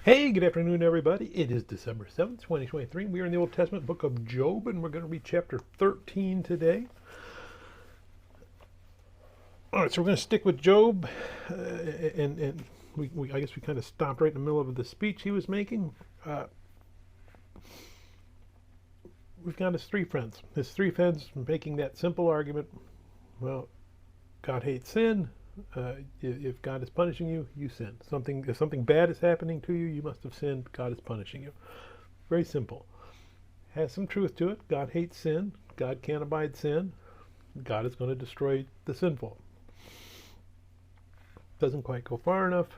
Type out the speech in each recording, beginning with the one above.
Hey, good afternoon, everybody. It is December 7th, 2023. We are in the Old Testament book of Job, and we're going to read chapter 13 today. All right, so we're going to stick with Job, and I guess we kind of stopped right in the middle of the speech he was making. We've got his three friends. His three friends making that simple argument, well, God hates sin. If God is punishing you, you sin. If something bad is happening to you, you must have sinned. God is punishing you. Very simple. Has some truth to it. God hates sin. God can't abide sin. God is going to destroy the sinful. Doesn't quite go far enough,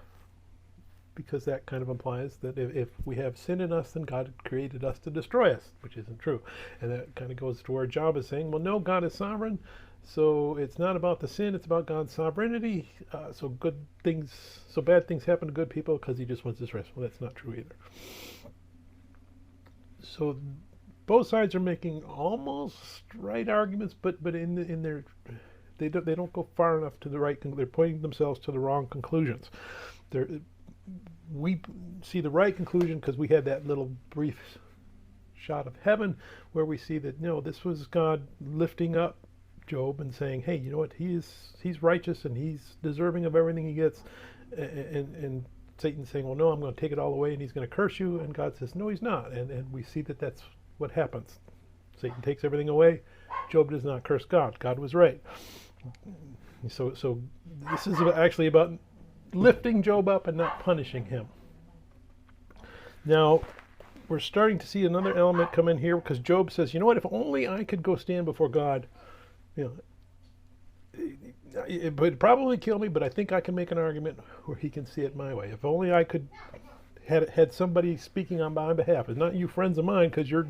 because that kind of implies that if we have sin in us, then God created us to destroy us, which isn't true. And that kind of goes to where Job is saying, well, no, God is sovereign. So it's not about the sin, it's about God's sovereignty. So bad things happen to good people because he just wants this rest. Well, that's not true either. So both sides are making almost right arguments, but in their they don't go far enough to the right. They're pointing themselves to the wrong conclusions. We see the right conclusion because we had that little brief shot of heaven where we see that no, this was God lifting up Job and saying, hey, you know what, he's righteous and he's deserving of everything he gets, and Satan's saying, well, no, I'm going to take it all away and he's going to curse you, and God says, no, he's not, and we see that that's what happens. Satan takes everything away. Job does not curse God. God was right. So this is actually about lifting Job up and not punishing him. Now we're starting to see another element come in here, because Job says, you know what, if only I could go stand before God, it would probably kill me, but I think I can make an argument where he can see it my way. If only I could had somebody speaking on my behalf. It's not you friends of mine, because you're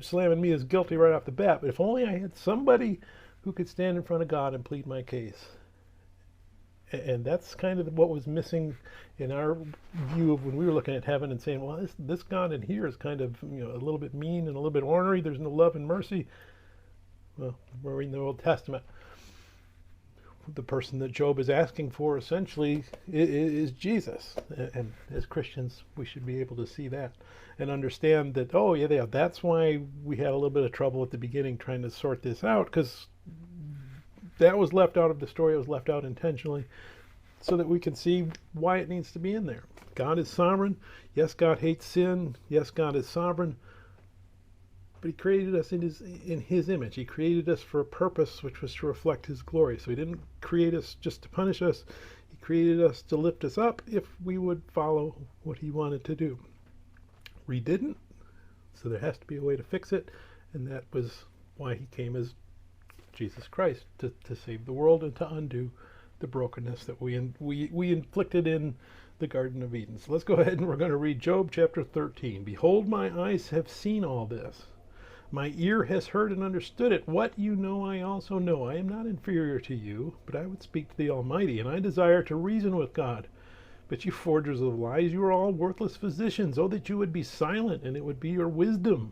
slamming me as guilty right off the bat, but if only I had somebody who could stand in front of God and plead my case. And that's kind of what was missing in our view of when we were looking at heaven and saying, well, this God in here is kind of a little bit mean and a little bit ornery. There's no love and mercy. Well, we're reading the Old Testament. The person that Job is asking for essentially is Jesus. And as Christians, we should be able to see that and understand that, oh, yeah, that's why we had a little bit of trouble at the beginning trying to sort this out, because that was left out of the story. It was left out intentionally so that we can see why it needs to be in there. God is sovereign. Yes, God hates sin. Yes, God is sovereign. But he created us in his image. He created us for a purpose, which was to reflect his glory. So he didn't create us just to punish us. He created us to lift us up if we would follow what he wanted to do. We didn't, so there has to be a way to fix it, and that was why he came as Jesus Christ, to save the world and to undo the brokenness that we inflicted in the Garden of Eden. So let's go ahead and we're going to read Job chapter 13. Behold, my eyes have seen all this. My ear has heard and understood it. What you know I also know. I am not inferior to you, but I would speak to the Almighty, and I desire to reason with God. But you forgers of lies, you are all worthless physicians. Oh, that you would be silent, and it would be your wisdom.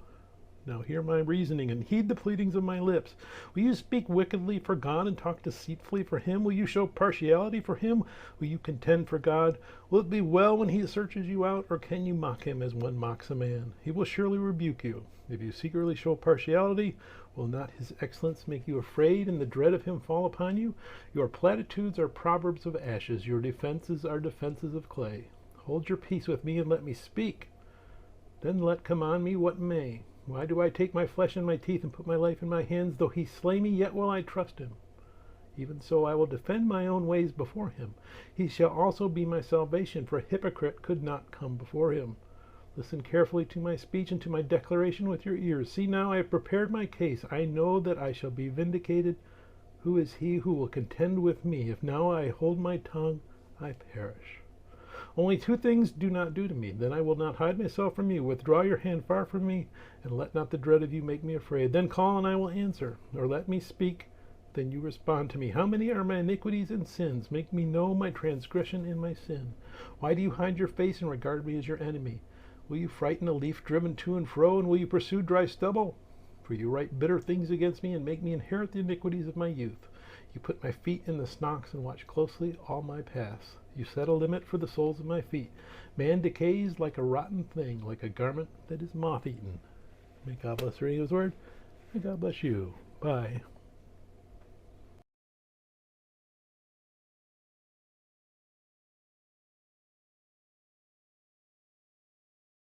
Now hear my reasoning, and heed the pleadings of my lips. Will you speak wickedly for God and talk deceitfully for him? Will you show partiality for him? Will you contend for God? Will it be well when he searches you out, or can you mock him as one mocks a man? He will surely rebuke you. If you secretly show partiality, will not his excellence make you afraid, and the dread of him fall upon you? Your platitudes are proverbs of ashes. Your defenses are defenses of clay. Hold your peace with me, and let me speak. Then let come on me what may. Why do I take my flesh in my teeth and put my life in my hands? Though he slay me, yet will I trust him. Even so I will defend my own ways before him. He shall also be my salvation, for a hypocrite could not come before him. Listen carefully to my speech and to my declaration with your ears. See now, I have prepared my case. I know that I shall be vindicated. Who is he who will contend with me? If now I hold my tongue, I perish. Only two things do not do to me. Then I will not hide myself from you. Withdraw your hand far from me, and let not the dread of you make me afraid. Then call, and I will answer. Or let me speak, then you respond to me. How many are my iniquities and sins? Make me know my transgression and my sin. Why do you hide your face and regard me as your enemy? Will you frighten a leaf driven to and fro, and will you pursue dry stubble? For you write bitter things against me, and make me inherit the iniquities of my youth. You put my feet in the stocks and watch closely all my paths. You set a limit for the soles of my feet. Man decays like a rotten thing, like a garment that is moth-eaten. May God bless the reading of his word. May God bless you. Bye.